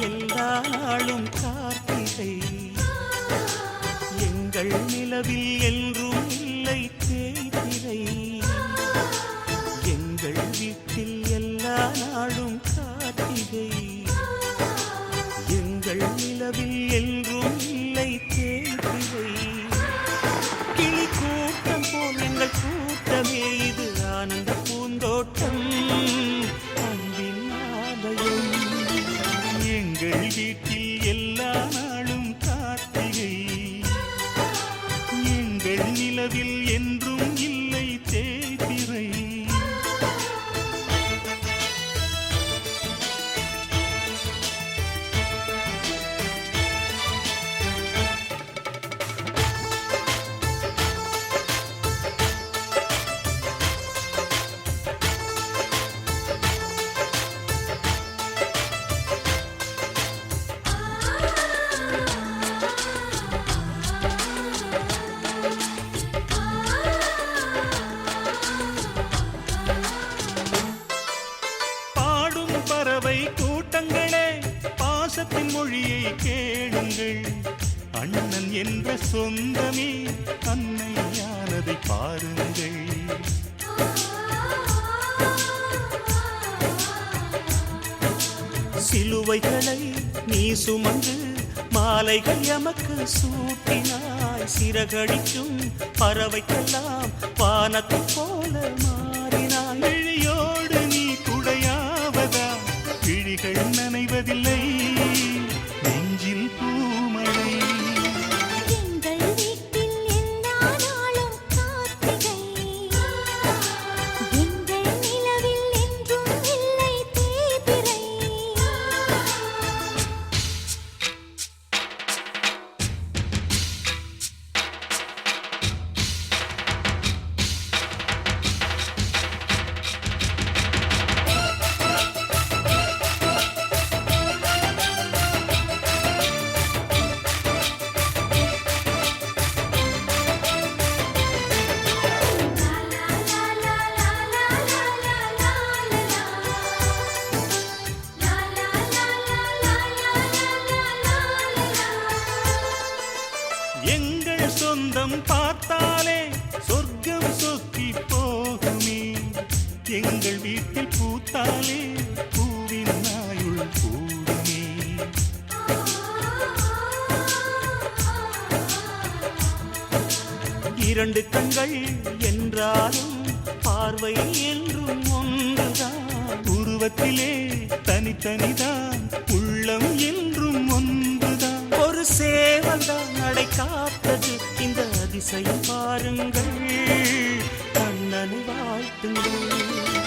எல்லா நாளும் கார்த்திகை எங்கள் நிலவில் என்றும் இல்லை தேய்திரை எங்கள் வீட்டில் எல்லா நாளும் கார்த்திகை எங்கள் நிலவில் என்றும் இல்லை தேய்திரை கிளி கூட்டம் போல் எங்கள் கூட்டமே இது ஆனந்த பூந்தோட்டம் அன்பின் ஆலயம் எங்கள் வீட்டில் எல்லா நாளும் கார்த்திகை எங்கள் நிலவில் என்றும் இல்லை தேய்திரை கூட்டங்களே பாசத்தின் மொழியை கேளுங்கள் அண்ணன் என்ற சொந்தமே அன்னையானதை பாருங்கள் சிலுவைகளை நீ சுமந்து மாலைகள் எமக்கு சூட்டினாய் சிறகடிக்கும் பறவைக்கெல்லாம் வானத்தை போல மாறினாய் விழியோடு நீ குடையாவதா விழிகள் நனைவதில்லை நெஞ்சில் பூமழை எங்கள் வீட்டில் எல்லா நாளும் கார்த்திகை எங்கள் நிலவில் என்றும் இல்லை தேய்பிறை எங்கள் சொந்தம் பார்த்தாலே சொர்க்கம் சொக்கி போகுமே எங்கள் வீட்டில் பூத்தாலே பூவின் நாயுள் கூடுமே இரண்டு கண்கள் என்றாலும் பார்வை என்றும் ஒன்றுதான் உருவத்திலே தனித்தனிதான் உள்ளம் என்றும் ஒன்றுதான் ஒரு சேவல்தான் நடை காத்தது இந்த அதிசயம் பாருங்கள் கண்ணனை வாழ்த்துங்கள்